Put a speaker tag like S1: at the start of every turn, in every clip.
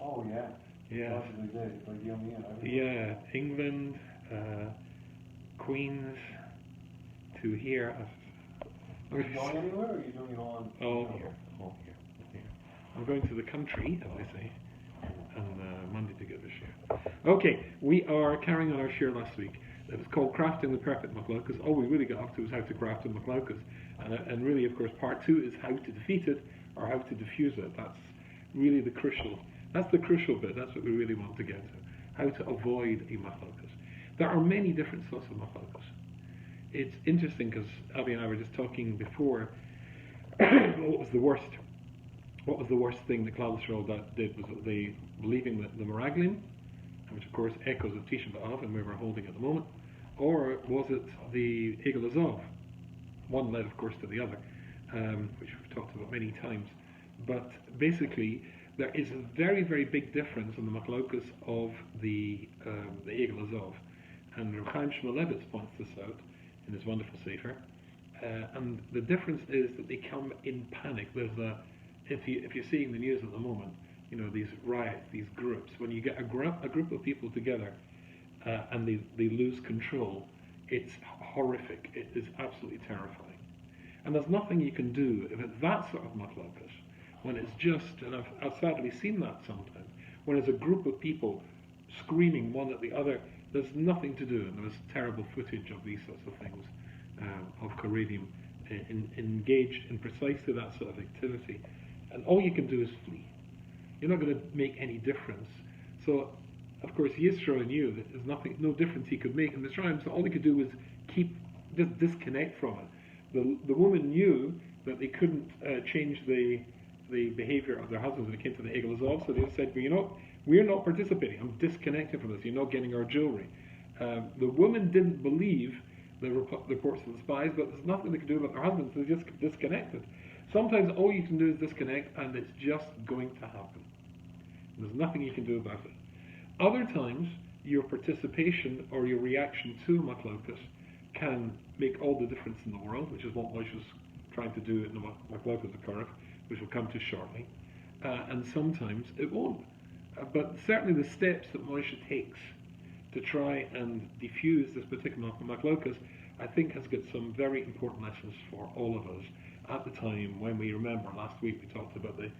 S1: Oh, yeah.
S2: Yeah.
S1: Possibly did, like Young Ian.
S2: Yeah, England, Queens, to here.
S1: Are you going anywhere, or are you doing it all in?
S2: All here. I'm going to the country, as they say, on Monday to give a share. Okay, we are carrying on our share last week. It was called Crafting the Perfect Machlokes. All we really got up to was how to craft a Machlokes. And really, of course, part 2 is how to defeat it, or how to diffuse it. That's really the crucial bit. That's what we really want to get to. How to avoid a Machlokes. There are many different sorts of Machlokes. It's interesting because Abby and I were just talking before. What was the worst thing that Klal Yisrael did? Was they believing that the Meraglim, which of course echoes of Tisha B'Av, and we were holding at the moment, or was it the Egel Azov? One led, of course, to the other, which we've talked about many times. But basically, there is a very, very big difference in the Machlokes of the Egel Azov, and Rav Chaim Shmulevitz points this out in his wonderful sefer. And the difference is that they come in panic. If you're seeing the news at the moment, these riots, these groups. When you get a group of people together and they lose control, it's horrific. It is absolutely terrifying. And there's nothing you can do if it's that sort of machlokes. When it's just, and I've sadly seen that sometimes, when it's a group of people screaming one at the other, there's nothing to do. And there was terrible footage of these sorts of things, of Haredim engaged in precisely that sort of activity. And all you can do is flee. You're not going to make any difference. So, of course, Yisro knew that there's no difference he could make in Mitzrayim, so all he could do was just disconnect from it. The woman knew that they couldn't change the behavior of their husbands when it came to the Egel Azov, so they said, well, we're not participating. I'm disconnecting from this. You're not getting our jewelry. The woman didn't believe the reports of the spies, but there's nothing they could do about their husbands. They just disconnected. Sometimes all you can do is disconnect, and it's just going to happen. There's nothing you can do about it. Other times, your participation or your reaction to Machlokes can make all the difference in the world, which is what Moshe was trying to do in the Machlokes Korach, which we'll come to shortly. And sometimes it won't. But certainly the steps that Moshe takes to try and diffuse this particular Machlokes, I think has got some very important lessons for all of us at the time when we remember last week we talked about the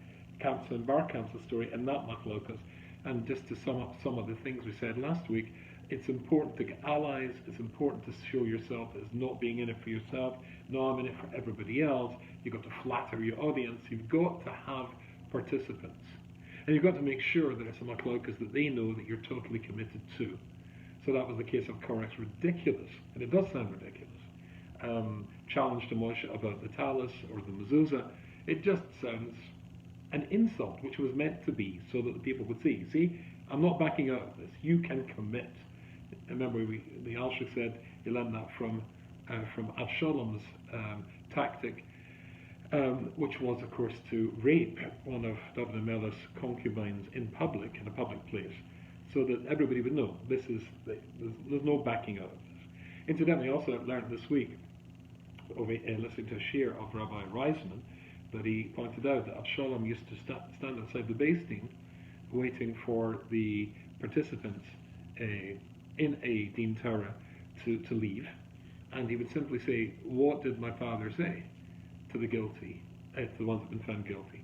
S2: camps and bar camps story and that Machlokes. And just to sum up some of the things we said last week, it's important to get allies, it's important to show yourself as not being in it for yourself, no, I'm in it for everybody else. You've got to flatter your audience, you've got to have participants. And you've got to make sure that it's a Machlokes that they know that you're totally committed to. So that was the case of Korach's ridiculous, and it does sound ridiculous, challenge to Moshe about the talus or the mezuzah. It just sounds an insult, which was meant to be so that the people would see, I'm not backing out of this, you can commit. Remember, the Alshik said he learned that from Avshalom's tactic, which was, of course, to rape one of David HaMelech's concubines in a public place, so that everybody would know there's no backing out of this. Incidentally, also I've learned this week, listening to a shir of Rabbi Reisman, that he pointed out that Avshalom used to stand outside the Beis Din waiting for the participants in a Din Torah to leave, and he would simply say, what did my father say to the guilty, to the ones that have been found guilty?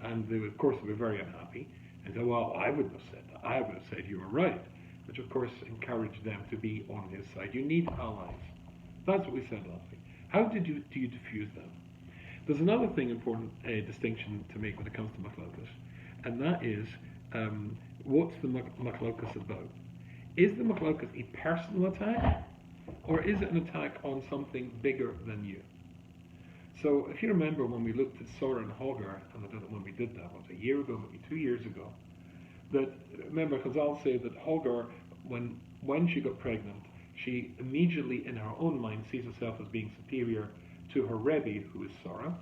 S2: And they would, of course, be very unhappy and say, well, I wouldn't have said that, I would have said you were right, which of course encouraged them to be on his side. You need allies. That's what we said last week. How do you diffuse them? There's another thing important distinction to make when it comes to Machlokes, and that is, what's the Machlokes about? Is the Machlokes a personal attack, or is it an attack on something bigger than you? So if you remember when we looked at Sorah and Hagar, and I don't know when we did that, was it a year ago, maybe 2 years ago, that, remember, Chazal say that Hagar, when she got pregnant, she immediately in her own mind sees herself as being superior to her Rebbe, who is Sorah,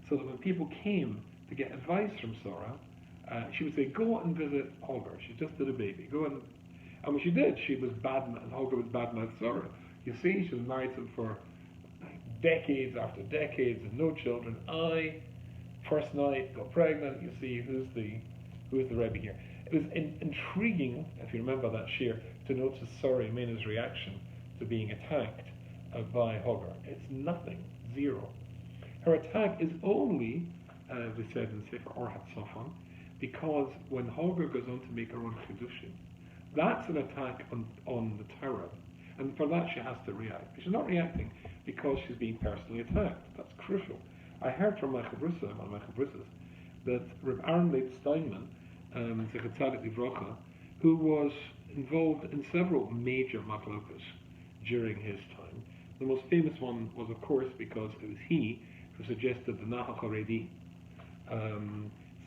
S2: so that when people came to get advice from Sorah, she would say, go and visit Hagar, she just did a baby, go and when she did, she was and Hagar was bad-mouthed Sorah. You see, she was married to him for decades after decades and no children. First night, got pregnant, you see, who's the Rebbe here? It was intriguing, if you remember that share, to notice Sora Mena's reaction to being attacked by Hagar. It's nothing, zero. Her attack is only, we said in Sefer Orhat Safan, because when Hagar goes on to make her own Kedushin, that's an attack on the Torah. And for that she has to react. But she's not reacting because she's being personally attacked. That's crucial. I heard from one of my Chavrusas, that Reb Aaron Leib Steinman, Zechat Tzaddik Livrocha, who was involved in several major Machlokes during his time. The most famous one was, of course, because it was he who suggested the Nahal Haredi.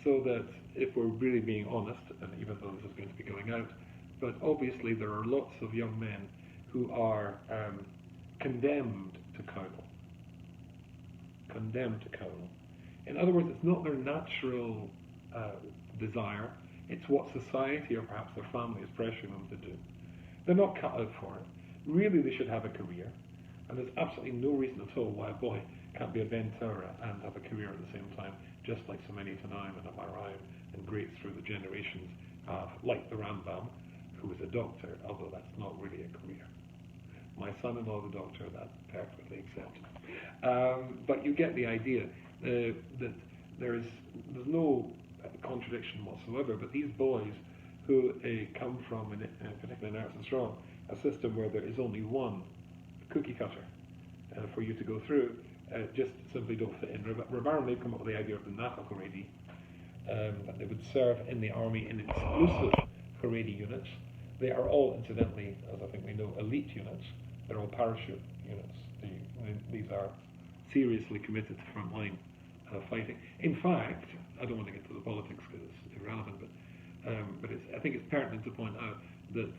S2: So that if we're really being honest, and even though this is going to be going out, but obviously there are lots of young men who are condemned to Kainal. Condemned to Kainal. In other words, it's not their natural desire, it's what society or perhaps their family is pressuring them to do. They're not cut out for it. Really, they should have a career, and there's absolutely no reason at all why a boy can't be a Ben Torah and have a career at the same time, just like so many Tanaim and Amarayim and greats through the generations have, like the Rambam, who was a doctor, although that's not really a career. My son-in-law is a doctor, that's perfectly accepted. But you get the idea that there's no contradiction whatsoever, but these boys who come from, particularly in Eretz Yisrael, a system where there is only one cookie cutter for you to go through, just simply don't fit in. Reb Aaron Leib come up with the idea of the Nahal Haredi, that they would serve in the army in exclusive Haredi units. They are all, incidentally, as I think we know, elite units. They're all parachute units. These are seriously committed to frontline fighting. In fact, I don't want to get to the politics because it's irrelevant, but I think it's pertinent to point out that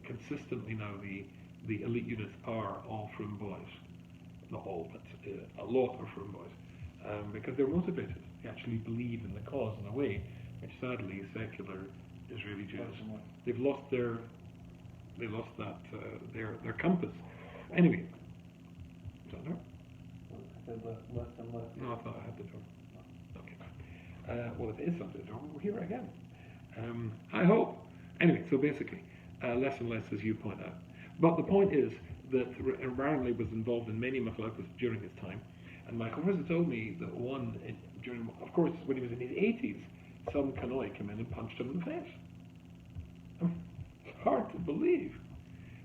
S2: consistently now the elite units are all frum boys. Not all, but a lot are frum boys, because they're motivated. They actually believe in the cause in a way which sadly secular Israeli Jews, they've lost their compass. Anyway, is that there?
S1: Less and less.
S2: No, I thought I had the door. Okay. Well, if it is something, we'll hear it again. I hope. Anyway, so basically, less and less, as you point out. But the point is that Aaron Leib was involved in many machlokes during his time, and my professor told me that during, of course, when he was in his 80s, some Kanoi came in and punched him in the face. It's hard to believe.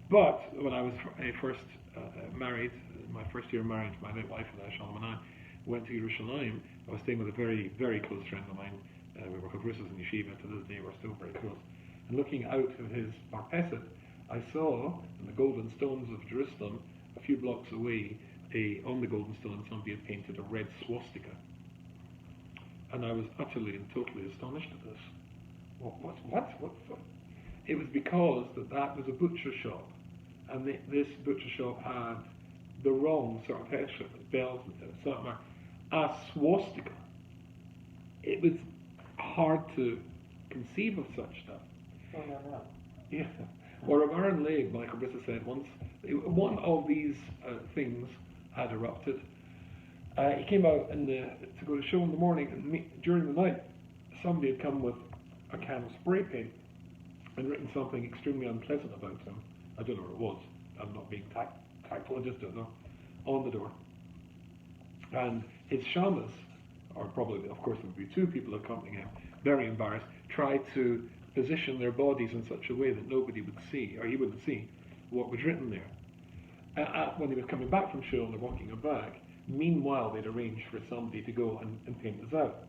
S2: But when I was first married, my first year of marriage, my late wife and I, Shalom and I, went to Yerushalayim. I was staying with a very, very close friend of mine. We were Chavrusas in Yeshiva. To this day, we're still very close. And looking out of his marpeset, I saw in the golden stones of Jerusalem, a few blocks away, on the golden stone, somebody had painted a red swastika. And I was utterly and totally astonished at this. What? It was because that was a butcher shop, and this butcher shop had the wrong sort of headship, bells and stuff, a swastika. It was hard to conceive of such stuff.
S1: Oh, no.
S2: Yeah. Well, Reb Aaron Leib, Michael Brissa said once, one of these things had erupted. He came out to go to show in the morning, and during the night, somebody had come with a can of spray paint and written something extremely unpleasant about him. I don't know what it was. I'm not being tactful, I just don't know. On the door. And his shamas, or probably, of course, there would be two people accompanying him, very embarrassed, tried to position their bodies in such a way that nobody would see, or he wouldn't see, what was written there. When he was coming back from shul and they're walking him back, meanwhile they'd arranged for somebody to go and paint this out.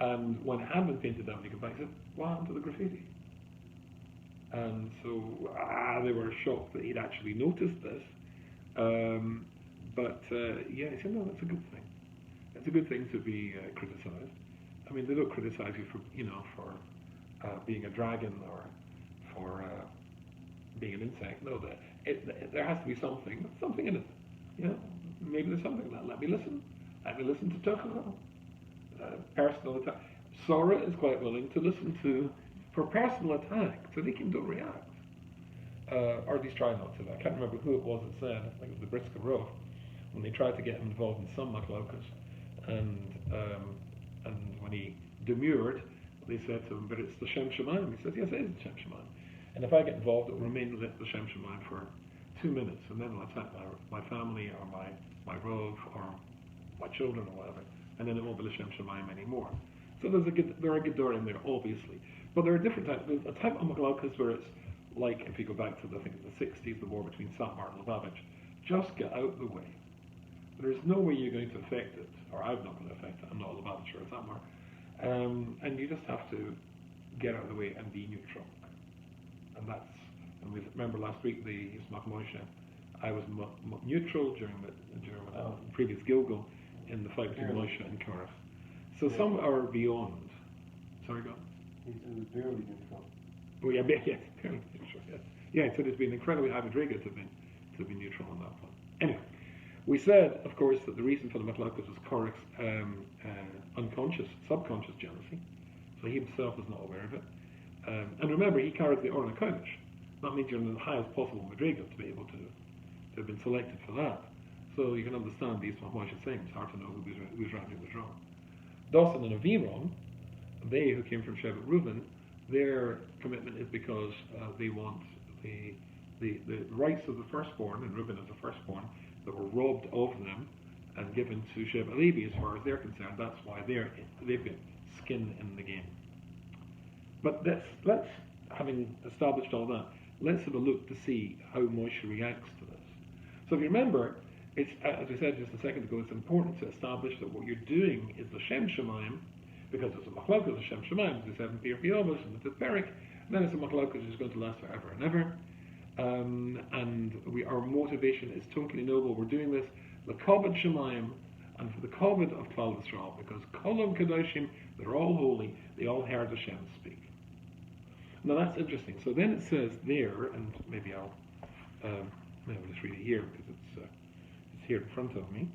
S2: And when it had been painted out, he came back and said, what happened to the graffiti? And so they were shocked that he'd actually noticed this. Yeah, he said, no, that's a good thing. It's a good thing to be criticised. I mean, they don't criticize you for being a dragon or for being an insect. No, there has to be something in it. You know, maybe there's something in that. Let me listen to Tuchel. Personal attack. Sora is quite willing to listen to for personal attack, so they can don't react. Or at least try not to. I can't remember who it was that said, I think it was the Brisker Rov, when they tried to get him involved in some machlokes, and when he demurred, They said to him, but it's the Shem Shemaim. He says, yes, it is the Shem Shemaim. And if I get involved, it will remain lit the Shem Shemaim for 2 minutes, and then I'll attack my family or my Rov or my children or whatever, and then it won't be the Shem Shemaim anymore. So there are Gedur in there, obviously. But there are different types. There's a type of Machlokes where it's like, if you go back to the 60s, the war between Satmar and Lubavitch, just get out of the way. There's no way you're going to affect it, or I'm not going to affect it, I'm not a Lubavitcher or Satmar. And you just have to get out of the way and be neutral. And we remember last week the Yismach Moshe, I was neutral during previous Gilgal in the fight between Moshe and Korach. So some are beyond. Sorry, go on.
S1: He said it was barely neutral.
S2: Oh yeah, yes, barely neutral. Yes. Yeah, so it's been incredibly high madriga to be neutral on that one. Anyway, we said, of course, that the reason for the Machlokes was Korach's subconscious jealousy. So he himself was not aware of it. And remember, he carried the Orna Kodesh. That means you're in the highest possible madriga to be able to have been selected for that. So you can understand these Moshe saying it's hard to know who was right and who was wrong. Dosan and Aviron, they who came from Shevet Reuben, their commitment is because they want the rights of the firstborn, and Reuben is the firstborn, that were robbed of them and given to Shevet Levi. As far as they're concerned, that's why they've got skin in the game. But let's having established all that, let's have a look to see how Moshe reacts to this. So if you remember, it's, as we said just a second ago, it's important to establish that what you're doing is the Shem Shemaim, because it's a Machlokes, the Shem Shemaim, as we said in Pir Piyovos and the Perik, and then it's a Machlokes which is going to last forever and ever. And our motivation is totally noble. We're doing this the Kavod Shemaim and for the Kavod of Klal Yisrael, because Kolom Kadoshim, they're all holy, they all heard Hashem speak. Now that's interesting. So then it says there, and maybe I'll just read it here because it's here in front of me.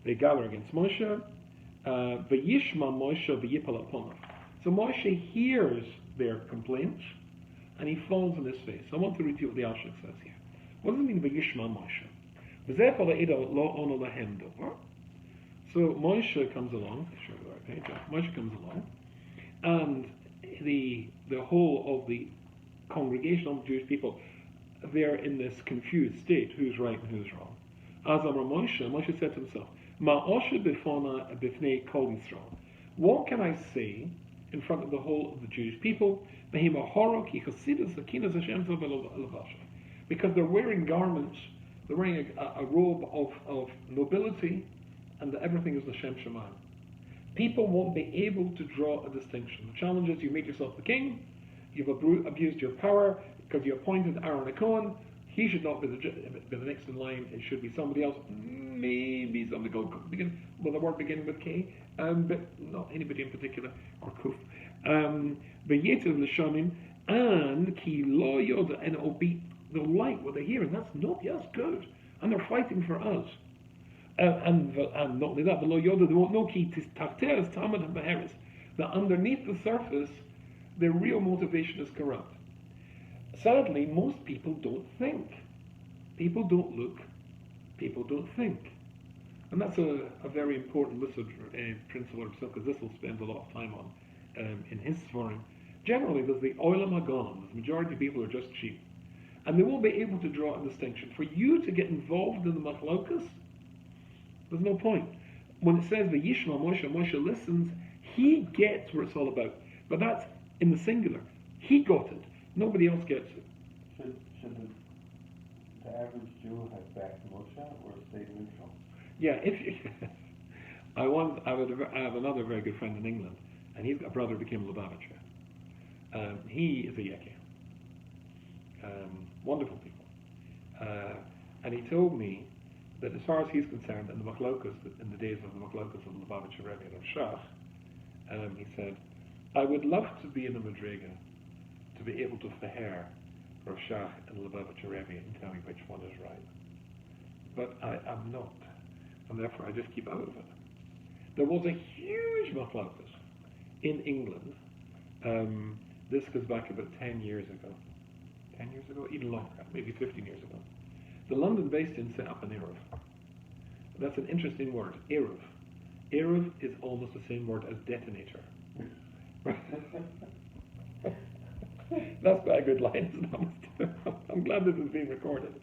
S2: They gather against Moshe. V'yishma Moshe v'yipal aponav. So Moshe hears their complaints and he falls on his face. I want to read you what the Alshik says here. What does it mean v'yishma Moshe? So Moshe comes along. Show the right page. Moshe comes along, and the whole of the congregation of the Jewish people, they're in this confused state, who's right and who's wrong. As Amar Moshe said to himself, Ma'oshe b'fona b'fnei kol Yisrael. What can I say in front of the whole of the Jewish people? Because they're wearing garments, they're wearing a robe of nobility, and everything is the Shem Shemaim. People won't be able to draw a distinction. The challenge is you make yourself the king, you've abused your power because you appointed Aaron a Cohen. He should not be the next in line. It should be somebody else. Maybe somebody called begin with a word beginning with K, but not anybody in particular, or Kuf. V'yetiv l'shamim and ki lo yoda, and it will be they'll like what they're hearing. That's good, and they're fighting for us. And not only that, the lo yoda, they won't know ki tachteres tamad and beheres, that underneath the surface, their real motivation is corrupt. Sadly, most people don't think. People don't look. People don't think. And that's a very important principle of because this will spend a lot of time on in his forum. Generally, there's the oilam hagon. The majority of people are just sheep. And they won't be able to draw a distinction. For you to get involved in the Machlokes, there's no point. When it says the Yishma Moshe listens, he gets what it's all about. But that's in the singular. He got it. Nobody else gets it.
S1: Should the average Jew have backed Moshe or stay neutral?
S2: Yeah, I have another very good friend in England, and he's got a brother who became a Lubavitcher. He is a Yekir. Wonderful people. And he told me that as far as he's concerned, in the Machlokes, in the days of the Machlokes of the Lubavitcher Rebbe and of Shach, he said, I would love to be in the Madriga to be able to feher Rav Shach and Lubavitcher Rebbe and tell me which one is right. But I am not. And therefore I just keep out of it. There was a huge Machlokes in England. This goes back about 10 years ago. 10 years ago? Even longer, maybe 15 years ago. The London based in set up an Eruv. That's an interesting word, Eruv. Eruv is almost the same word as detonator. That's quite a good line, isn't it? I'm glad this is being recorded.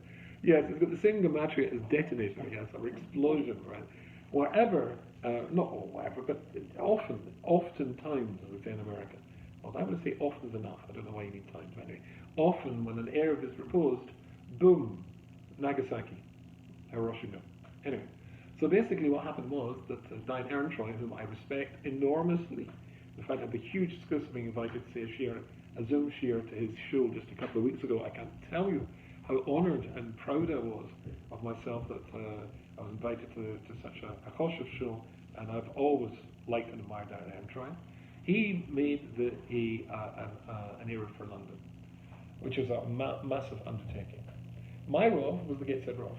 S2: Yes, it's got the same gematria as detonator, yes, or explosion, right? Wherever, not all wherever, but oftentimes, as we say in America, well, I would say often is enough, I don't know why you need time, but anyway, often when an Arab is proposed, boom, Nagasaki, Hiroshima. Anyway, so basically what happened was that Diane Ehrentreu, whom I respect enormously, in fact I had the huge disgust of being invited to say a Zoom share to his show just a couple of weeks ago. I can't tell you how honoured and proud I was of myself that I was invited to such a Choshev show, and I've always liked and admired Diane Ehrentreu. He made an era for London, which was a massive undertaking. My Rav was the Gateshead Rav,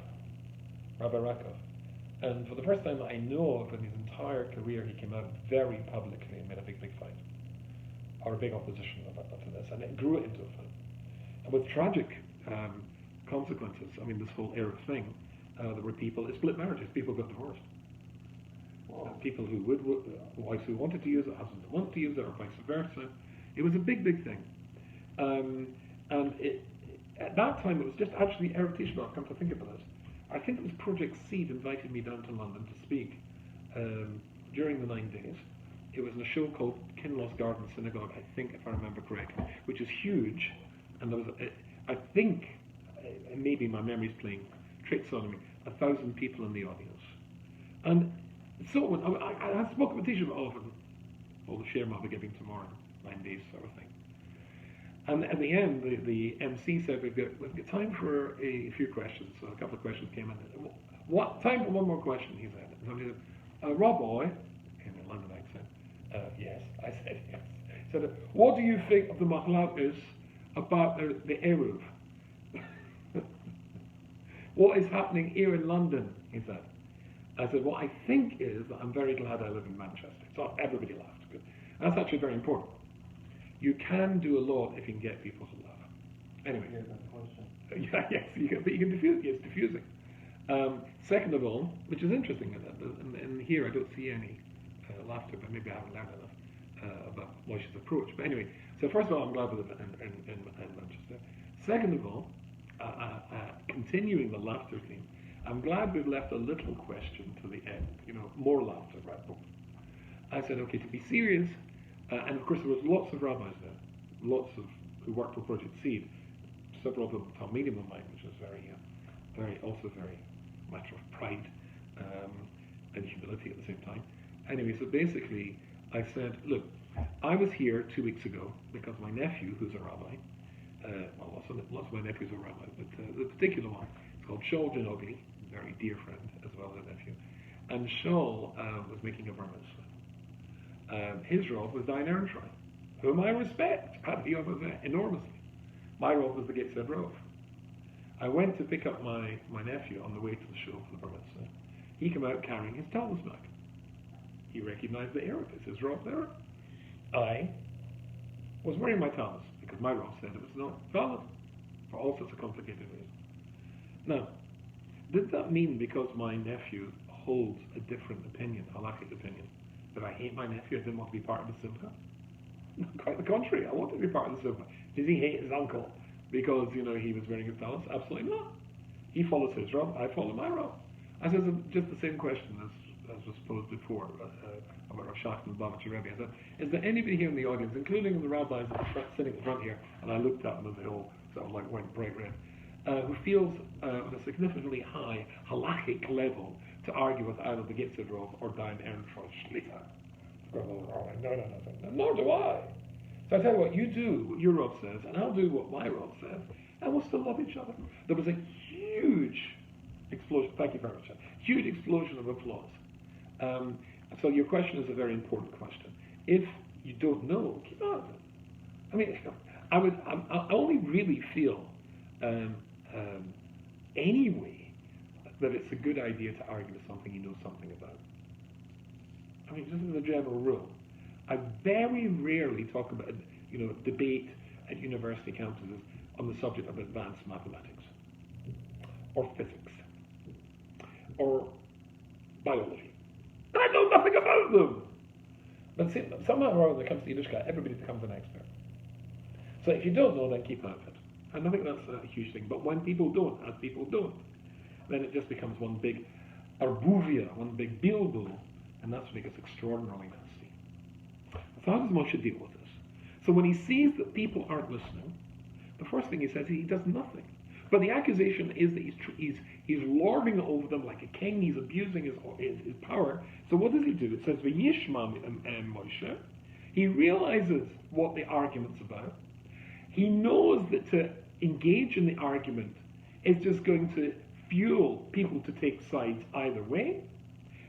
S2: Rabbi Rakov. And for the first time that I know of in his entire career, he came out very publicly and made a big fight, or a big opposition to this, and it grew into a fight. And with tragic consequences, I mean, this whole Arab thing, there were people, it split marriages, people got divorced. People who wives who wanted to use it, husbands who wanted to use it, or vice versa. It was a big thing. And at that time, it was just actually Erev Tisha B'Av, come to think about it. I think it was Project Seed invited me down to London to speak during the 9 days. It was in a show called Kinloss Garden Synagogue, I think, if I remember correctly, which is huge. And there was, I think, maybe my memory's playing tricks on me, 1,000 people in the audience. And so I spoke about Tisha B'Av and all the share I'll be giving tomorrow, 9 days sort of thing. And at the end, the MC said, we've got time for a few questions. So a couple of questions came in. Time for one more question, he said. And somebody said, Rabbi, in a London accent, yes. I said yes. He said, what do you think of the Machlokes about the Eruv? What is happening here in London, he said. I said, what I think is that I'm very glad I live in Manchester. So everybody laughed. Good. That's actually very important. You can do a lot if you can get people to laugh. Anyway.
S1: Here's a question.
S2: Yes, but you can diffuse. It's diffusing. Second of all, which is interesting, and here I don't see any laughter, but maybe I haven't learned enough about Moshe's approach. But anyway, so first of all, I'm glad we live in Manchester. Second of all, continuing the laughter theme, I'm glad we've left a little question to the end. More laughter, right? I said, okay, to be serious. And of course, there was lots of rabbis there, lots of who worked for Project Seed. Several of them Talmidim of mine, which is also very matter of pride and humility at the same time. Anyway, so basically, I said, look, I was here 2 weeks ago because my nephew, who's a rabbi, well, lots of my nephews are rabbis, but the particular one is called Shaul Janogli, a very dear friend as well as a nephew, and Shaul was making a bar mitzvah. His Rav was Diane Ehrentreu, whom I respect, enormously. My Rav was the Gateshead Rav. I went to pick up my nephew on the way to the show for the bar mitzvah. He came out carrying his tallis bag. He recognized the Arab as his Rav there. I was wearing my tallis because my Rav said it was not valid for all sorts of complicated reasons. Now, did that mean because my nephew holds a different opinion, halakhic opinion, that I hate my nephew, I didn't want to be part of the simcha? Quite the contrary, I wanted to be part of the simcha. Does he hate his uncle because, he was wearing his tallis? Absolutely not. He follows his Rav, I follow my Rav. I said, just the same question as was posed before about Rav Shach and Bavitcher Rebbe. I said, is there anybody here in the audience, including the rabbis sitting at the front here, and I looked at them and they all sort of went bright red, who feels on a significantly high halachic level to argue with either the Gateshead Rav or Diane Ehrentreu Shlita? No, nor do I. So I tell you what, you do what your Rav says, and I'll do what my Rav says, and we'll still love each other. There was a huge explosion, thank you very much, huge explosion of applause. So your question is a very important question. If you don't know, keep out of it. I mean, I only really feel anyway that it's a good idea to argue with something you know something about. I mean, just as a general rule. I very rarely talk about, debate at university campuses on the subject of advanced mathematics, or physics, or biology. I know nothing about them. But see, somehow or other, when it comes to Yiddishkeit, everybody becomes an expert. So if you don't know, then keep out of it. And I think that's a huge thing. But when people don't, as people don't, then it just becomes one big arbuvia, one big bilbo, and that's when it gets extraordinarily nasty. So how does Moshe deal with this? So when he sees that people aren't listening, the first thing he says, he does nothing. But the accusation is that he's lording over them like a king. He's abusing his power. So what does he do? It says, "V'yishma Moshe." He realizes what the argument's about. He knows that to engage in the argument is just going to fuel people to take sides either way.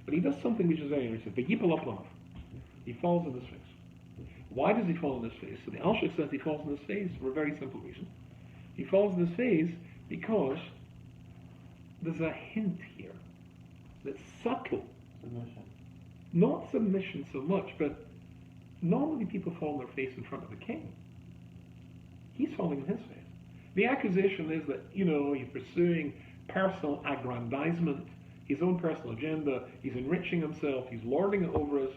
S2: But he does something which is very interesting. He falls on his face. Why does he fall on his face? So the Alshich says he falls on his face for a very simple reason. He falls on his face because there's a hint here that's subtle.
S1: Submission.
S2: Not submission so much, but normally people fall on their face in front of the king. He's falling on his face. The accusation is that, he's pursuing personal aggrandizement, his own personal agenda, he's enriching himself, he's lording it over us.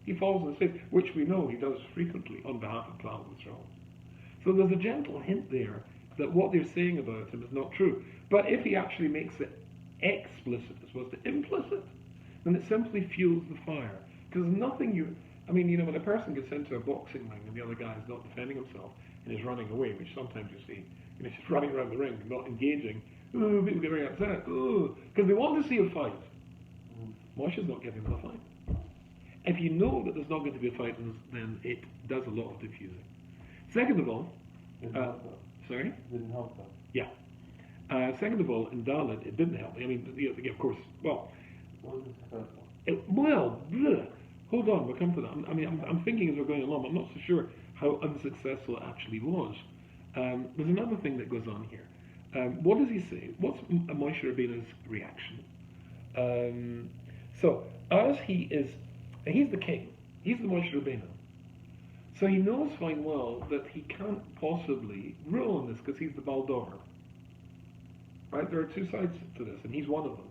S2: He falls on his face, which we know he does frequently on behalf of Klal Yisrael. So there's a gentle hint there that what they're saying about him is not true. But if he actually makes it explicit as opposed to implicit, then it simply fuels the fire. Because nothing when a person gets into a boxing ring and the other guy is not defending himself and is running away, which sometimes you see, just running around the ring, not engaging, people get very upset, because they want to see a fight. Moshe's not giving them a fight. If you know that there's not going to be a fight, then it does a lot of diffusing. Second of all, sorry?
S1: Didn't help them.
S2: Yeah. Second of all, in Dalit, it didn't help. Of course,
S1: Wasn't successful.
S2: Hold on, we'll come to that. I'm thinking as we're going along, I'm not so sure how unsuccessful it actually was. There's another thing that goes on here. What does he say? What's Moshe Rabbeinu's reaction? So, as he's the king, he's the Moshe Rabbeinu. So he knows fine well that he can't possibly rule on this because he's the Baldover. Right? There are two sides to this, and he's one of them.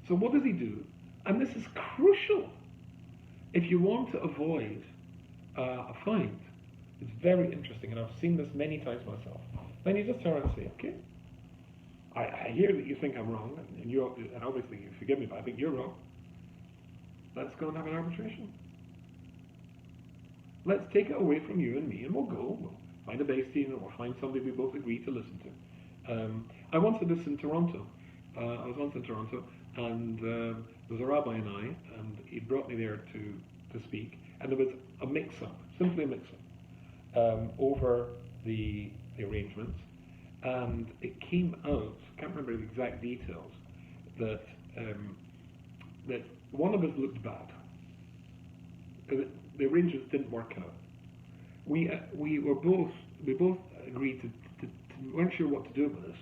S2: So what does he do? And this is crucial. If you want to avoid a fight, it's very interesting, and I've seen this many times myself. Then you just turn around and say, okay, I hear that you think I'm wrong, and obviously you forgive me, but I think you're wrong. Let's go and have an arbitration. Let's take it away from you and me, and we'll find a base team, or we'll find somebody we both agree to listen to. I once did this in Toronto. I was once in Toronto, and there was a rabbi and I, and he brought me there to speak, and there was a mix-up, simply a mix-up, over the arrangements, and it came out, I can't remember the exact details, that one of us looked bad. The arrangements didn't work out. We both agreed to weren't sure what to do with this.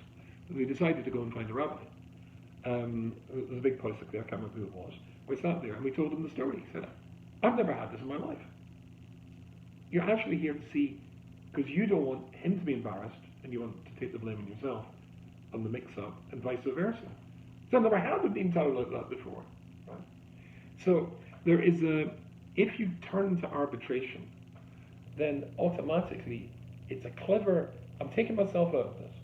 S2: We decided to go and find a rabbi. There was a big posik there, I can't remember who it was. We sat there and we told him the story. He said, I've never had this in my life. You're actually here to see, because you don't want him to be embarrassed and you want to take the blame on yourself on the mix-up and vice versa. So I've never had it being told like that before. Right? So there is if you turn to arbitration, then automatically it's a clever, I'm taking myself out of this.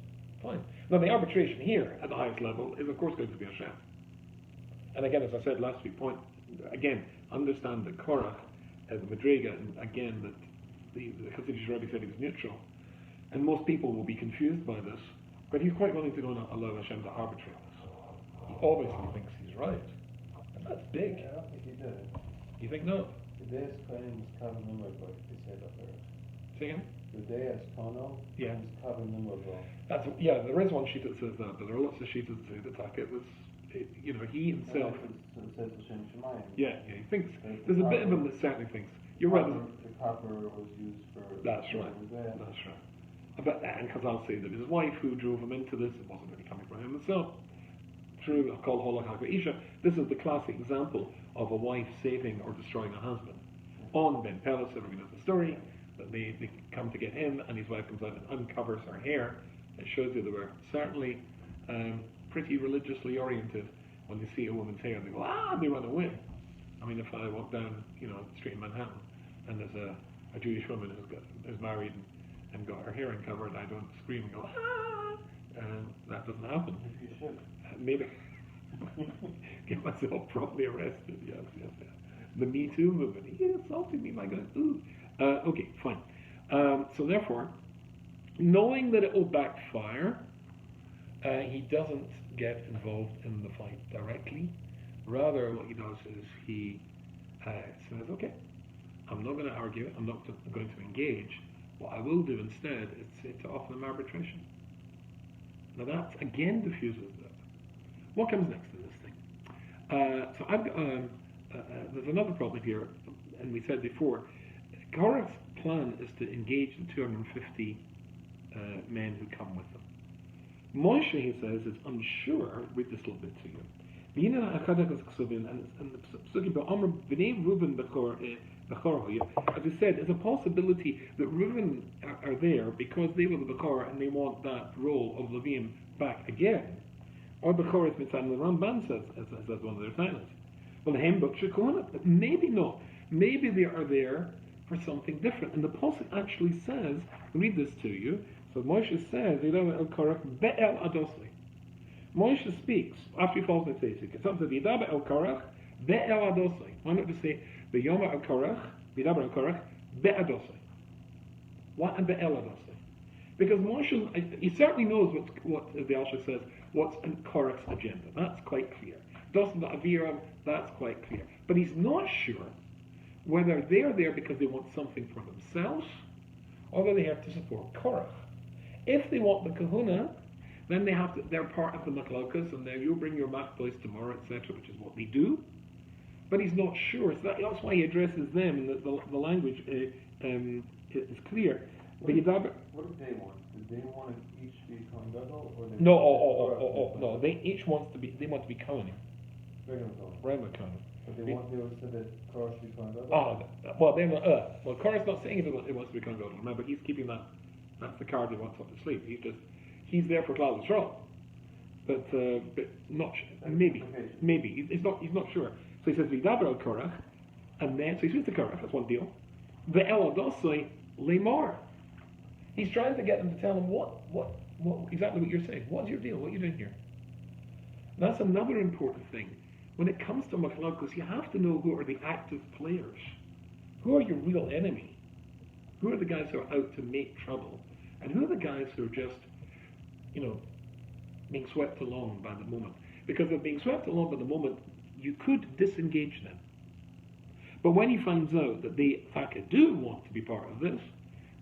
S2: Fine. Now the arbitration here at the highest level is of course going to be Hashem. And again, as I said last week, understand that Korach, the Madriga, and again that the Hasidic Rebbe said he was neutral. And most people will be confused by this, but he's quite willing to go and allow Hashem to arbitrate this. He obviously thinks he's right. And that's big.
S1: Yeah, I don't think he did.
S2: You think no?
S1: The day is Kohen is Kavim Nimrod, like they say that there.
S2: Say again?
S1: The day is Kono
S2: Yeah.
S1: is Kavim Nimrod.
S2: There is one sheet that says that, but there are lots of sheets that say that he himself.
S1: It says Hashem Shemayim.
S2: Yeah, he thinks. There's a bit of him that certainly thinks. You're right.
S1: The copper was used for.
S2: That's right. That's right. But and Chazal say that his wife who drove him into this, it wasn't really coming from him himself. True, called Holach Isha. This is the classic example of a wife saving or destroying a husband. On Ben Pelas, everybody knows the story, that they come to get him, and his wife comes out and uncovers her hair. It shows you they were certainly pretty religiously oriented. When they see a woman's hair, they go, and they run away. I mean, if I walk down, the street in Manhattan, and there's a Jewish woman who's married and got her hair uncovered, I don't scream and go, ah! That doesn't happen.
S1: You should.
S2: Maybe get myself properly arrested. Yes. The Me Too movement. He assaulted me by going, ooh. Okay, fine. So therefore, knowing that it will backfire, he doesn't get involved in the fight directly. Rather, what he does is he says, okay, I'm not going to argue, I'm not going to engage. What I will do instead is to offer them arbitration. Now that, again, diffuses that. What comes next in this thing? So I've got, there's another problem here, and we said before, Korach's plan is to engage the 250 men who come with them. Moshe, he says, is unsure. I'll read this a little bit to you. And the as we said, there's a possibility that Reuven are there because they were the Bechor and they want that role of Levim back again. Or Bechor is Mitzvah, and the Ramban says, as one of their titles. Well, the Hem but maybe not. Maybe they are there for something different. And the Pasuk actually says, I'll read this to you. So Moshe says, El Korach Be'el Adosli. Moshe speaks after he falls in the face. It's up to Vidaba El Korach Be'el Adosli. Why not just say V'yoma El Korach Vidaba El Korach Be'adosli? What and Be'el Adosli? Because Moshe, he certainly knows what the Alshach says, what's in Korach's agenda. That's quite clear. Doesn't Aviram, that's quite clear. But he's not sure whether they're there because they want something for themselves or whether they have to support Korach. If they want the kahuna, then they're part of the Machlokes, and then you'll bring your Machlokes tomorrow, etc., which is what they do. But he's not sure. So that's why he addresses them, and the language is clear.
S1: What do they want? Do they want to each be Kohen Gadol, or they
S2: no. They want to be Kohanim. Regular Kohanim.
S1: But they said that Korach should be Kohen Gadol?
S2: Well, Korach's not saying it wants to be Kohen Gadol. Remember, he's keeping that. That's the card he wants up his sleeve. He's there for Klal Yisrael, but not maybe. He's not sure. So he says Vidaber El Korach, and then so he speaks to Korach. That's one deal. The El Adosai Lemar. He's trying to get them to tell him what exactly what you're saying. What's your deal? What are you doing here? That's another important thing. When it comes to Machlokes, you have to know who are the active players. Who are your real enemy? Who are the guys who are out to make trouble? And who are the guys who are just, being swept along by the moment? Because of being swept along by the moment, you could disengage them. But when he finds out that they, in fact, do want to be part of this,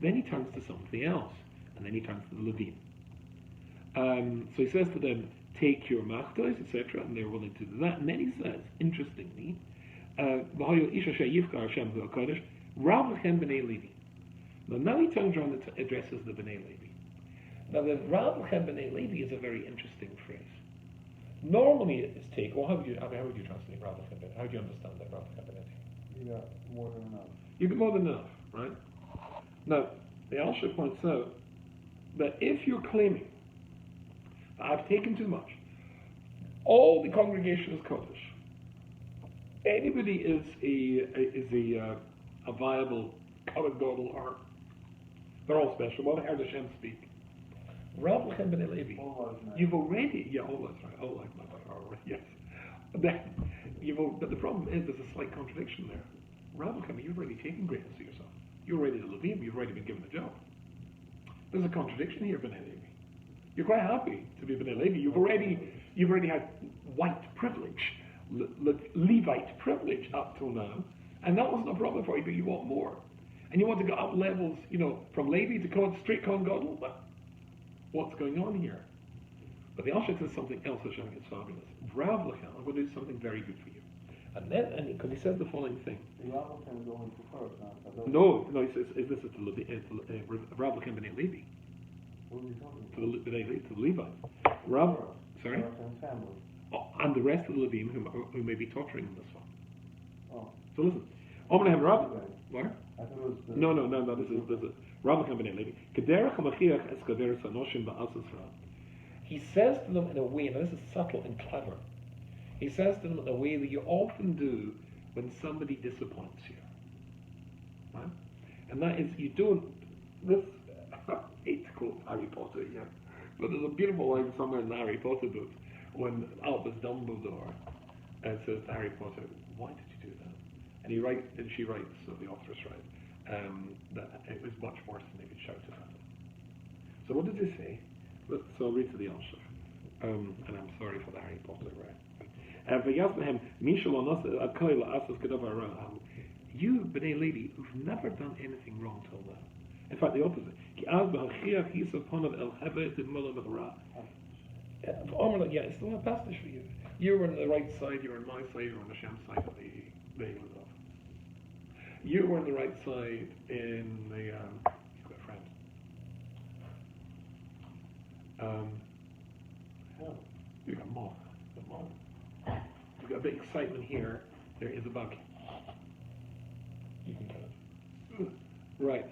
S2: then he turns to something else. And then he turns to the Levim. So he says to them, take your machtos, etc., and they're willing to do that. And then he says, interestingly, now he turns around and addresses the B'nai Levi. Now the Rav Lechem B'nai Levi is a very interesting phrase. Normally it's how would you translate Rav Lechem B'nai? How do you understand that Rav Lechem B'nai?
S1: You got more than enough.
S2: You got more than enough, right? Now, the Alshach points out that if you're claiming that I've taken too much, all the congregation is Kodesh, anybody is a viable Kohen Gadol, or they're all special. Well, I heard Hashem speak. Rav Lechem B'nai Levi, you've already, all that's right, all like my already, yes. But the problem is there's a slight contradiction there. Rav Lechem, you've already taken greatness to yourself. You're already the Levim, you've already been given a job. There's a contradiction here, B'nai Levi. You're quite happy to be B'nai Levi. You've already had white privilege, Levite privilege up till now, and that wasn't a problem for you, but you want more. And you want to go up levels, from Levi to straight Kohen Gadol. What's going on here? But the Alshach says something else which I think is fabulous. Rav Lechem, I'm going to do something very good for you. And then, because he says the following thing.
S1: Rav Lechem is only to Korach now.
S2: No, he says, this is to Rav Lechem B'nai Levi.
S1: What are you talking
S2: To
S1: about?
S2: the Levites. Sorry? And the rest of the Levim who may be torturing him this one.
S1: Oh.
S2: So listen. I'm going to have Rav. What?
S1: I thought it was
S2: No, this is Rav Lechem B'nai Levi. Kederach HaMachiach es Kederach Sanoshim Ba'asas Ra. He says to them in a way, and this is subtle and clever, he says to them in a way that you often do when somebody disappoints you. Right? And that is, you don't, this, I hate to quote Harry Potter here, but there's a beautiful line somewhere in the Harry Potter books when Albus Dumbledore says to Harry Potter, why did you do that? And she writes, so the authoress writes, that it was much worse than they could shout at him. So what does he say? So I'll read to the answer. And I'm sorry for the Harry Potter, right? You, B'nai Levi, who've never done anything wrong till now. In fact, the opposite. Yeah, it's the passage for you. You were on the right side, you were on my side, you were on Hashem's side of the England. You were on the right side in the, he's got a friend. You've got moth. You've got a bit of excitement here. There is a bug. You can get it. Right.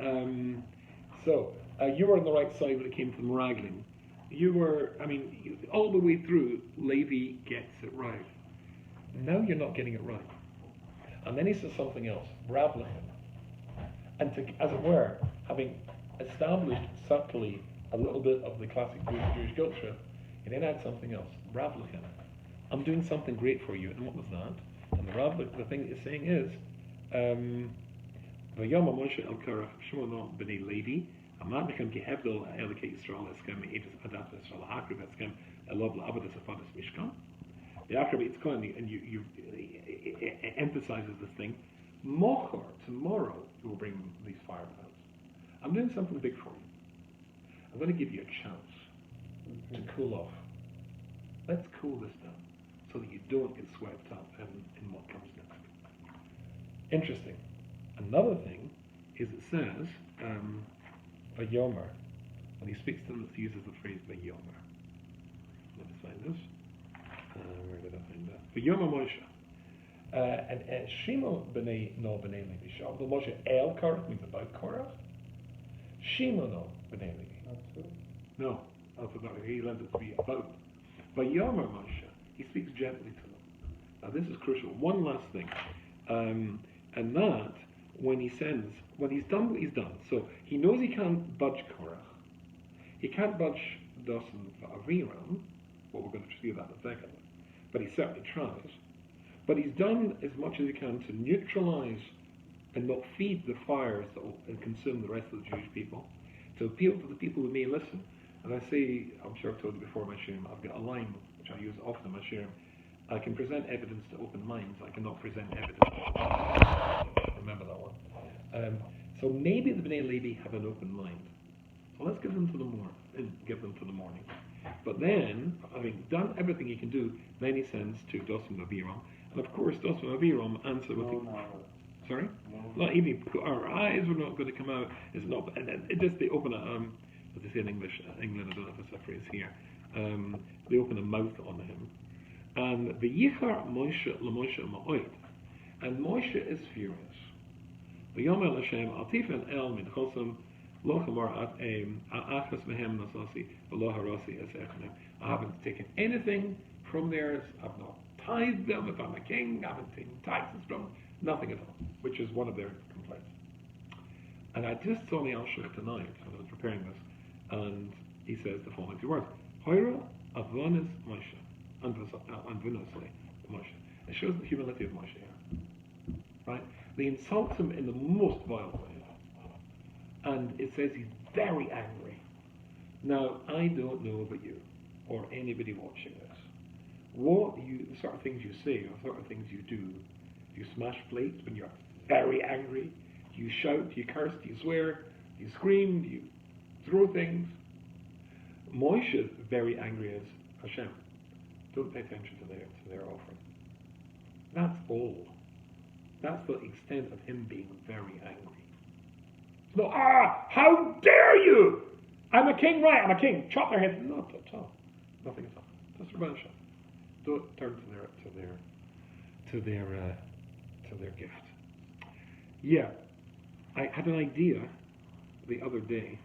S2: So you were on the right side when it came to the Meraglim. You were, all the way through, Levi gets it right. Now you're not getting it right. And then he says something else, Bravlichem. And as it were, having established subtly a little bit of the classic Jewish culture, he then adds something else, Bravlichem. I'm doing something great for you. And what was that? And the thing that he's saying is, V'yom Moshe el Korach Shmono b'nei Levi Amadlichem ki hebdol Elikei Yisrael eskem Eidus Adat Yisrael Hakrib eskem Elov la'Avodas Afadas Mishkan. The Akrib it's called, and you emphasizes this thing. Mochor, tomorrow you will bring these fire bells. I'm doing something big for you. I'm going to give you a chance to cool off. Let's cool this down so that you don't get swept up in what comes next. Interesting. Another thing is it says, Vayomer, when he speaks to them, it uses the phrase Vayomer. Let me find this. Where did I find that? Vayomer Moshe. And Shimo b'nei Levi. Shal the Moshe el Korach means about Korach. Shimo no b'nei Levi. No, that's about it. He lends it to be about. Vayomer Moshe. He speaks gently to them. Now this is crucial. One last thing. And that, when he's done what he's done. So he knows he can't budge Korach. He can't budge Dosan for Aviram. Well, we're going to see that in a second. But he certainly tries. But he's done as much as he can to neutralize and not feed the fires that will consume the rest of the Jewish people, to appeal to the people who may listen. And I say, I'm sure I've told you before, my shirim, I've got a line which I use often in my shirim. I can present evidence to open minds. I cannot present evidence. Remember that one. So maybe the B'nai Levi have an open mind. So let's give them to the morning. But then, having done everything he can do, then he sends to Dosan Aviram. And of course, Dosan Aviram answer with sorry?
S1: No.
S2: Not even our eyes were not going to come out. It's not. And it just they open a as they say in English, England. I don't know if it's a phrase here. They open a mouth on him. And the Yichar Moshe LaMoshe Ma'oid. And Moshe is furious. V'yomer Hashem Altifen El Min Chosam Lo Chamor Achas Mehem Nasasi V'Lo Harasi Esechnem. I haven't taken anything from theirs. I've not tithed them. If I'm a king, I haven't taken taxes from them. Nothing at all. Which is one of their complaints. And I just saw the Alshach tonight when I was preparing this, and he says the following two words: Hoira Avonis Moshe. And Moshe. It shows the humility of Moshe here. Right? They insult him in the most vile way. And it says he's very angry. Now, I don't know about you, or anybody watching this. The sort of things you say, or sort of things you do. You smash plates when you're very angry. You shout, you curse, you swear, you scream, you throw things. Moshe is very angry as Hashem. Don't pay attention to their offering. That's all. That's the extent of him being very angry. It's not, how dare you! I'm a king, right? I'm a king. Chop their heads. Not at all. Nothing at all. Just rebellion. Don't turn to their gift. Yeah, I had an idea the other day.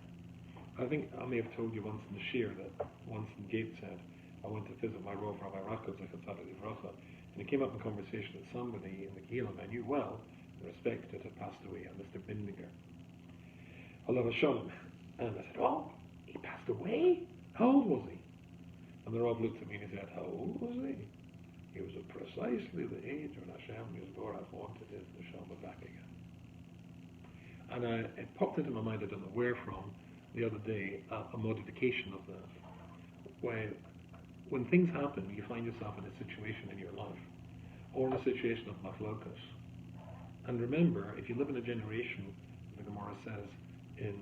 S2: I think I may have told you once in the shir that once in Gateshead, I went to visit my Rav Rabbi Rakow, in And it came up in conversation that somebody in the Kehillim I knew well, and respected, had passed away, a Mr. Bindiger. Allah Shalom. And I said, oh, he passed away? How old was he? And the Rav looked at me and he said, how old was he? He was at precisely the age when Hashem Yisborach wanted his neshama back again. And it popped into my mind, I don't know where from, the other day, a modification of that. When things happen, you find yourself in a situation in your life, or in a situation of Machlokes. And remember, if you live in a generation, the Gemara says, in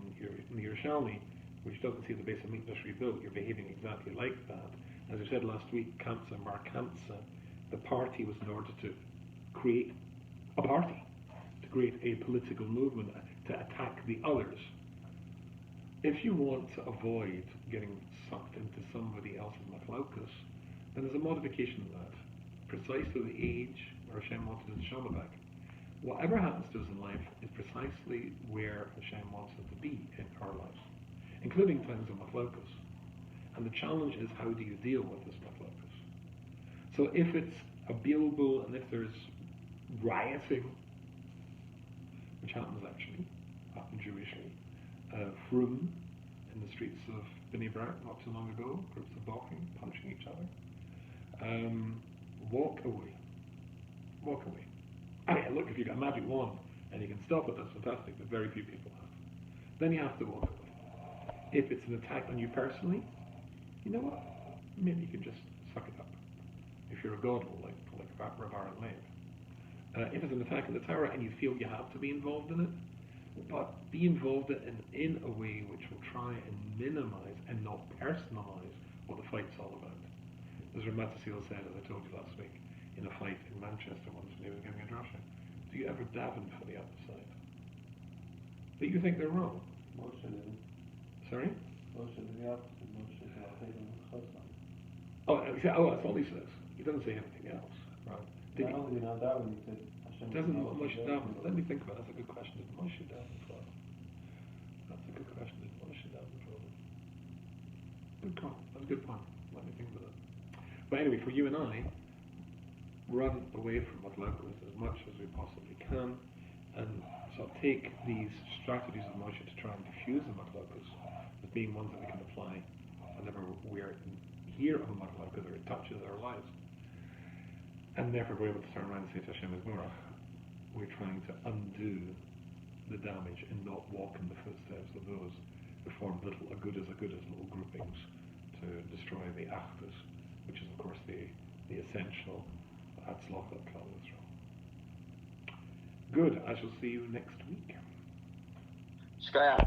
S2: the Yerushalmi, which doesn't see the base of Mikdash rebuilt, you're behaving exactly like that. As I said last week, Kamsa Mar Kamsa, the party was in order to create a party, to create a political movement, to attack the others. If you want to avoid getting sucked into somebody else's Machlokes, then there's a modification of that. Precisely the age where Hashem wanted his neshama back. Whatever happens to us in life is precisely where Hashem wants us to be in our lives, including times of Machlokes. And the challenge is, how do you deal with this Machlokes? So if it's a bilbul and if there's rioting, which happens actually, happened Jewishly, frum in the streets of Bnei Brak not too long ago, groups of balking, punching each other, walk away. Walk away. I mean, look, if you've got a magic wand and you can stop it, that's fantastic, but very few people have. Then you have to walk away. If it's an attack on you personally, you know what? Maybe you can just suck it up. If you're a godel, like Rav Aaron Leib. If it's an attack on the Torah and you feel you have to be involved in it, but be involved in a way which will try and minimize and not personalize what the fight's all about. As Ramat Seal said, as I told you last week, in a fight in Manchester once, when he was giving a drasha, do you ever daven for the other side? But you think they're wrong.
S1: Moshe didn't.
S2: Sorry?
S1: Moshe did the opposite. Moshe said, I'll take him to Chosam.
S2: That's all he says. He doesn't say anything else. Right?
S1: Not only not that one, he said, Hashem
S2: Doesn't
S1: will
S2: Moshe
S1: help
S2: daven?
S1: you.
S2: Let me think about it. That's a good question. Did Moshe daven for them? That's a good question. Did Moshe daven for them? Good call. That's a good point. Let me think about it. But anyway, for you and I, run away from Machlokes as much as we possibly can, and sort of take these strategies of Moshe to try and diffuse the Machlokes as being ones that we can apply whenever we're hear of a Machlokes or it touches our lives. And therefore we're able to turn around and say to Hashem Yisborach, we're trying to undo the damage and not walk in the footsteps of those who form little agudas little groupings to destroy the Achdus, which is of course the essential Hatzlacha of Klal Yisrael. Good, I shall see you next week.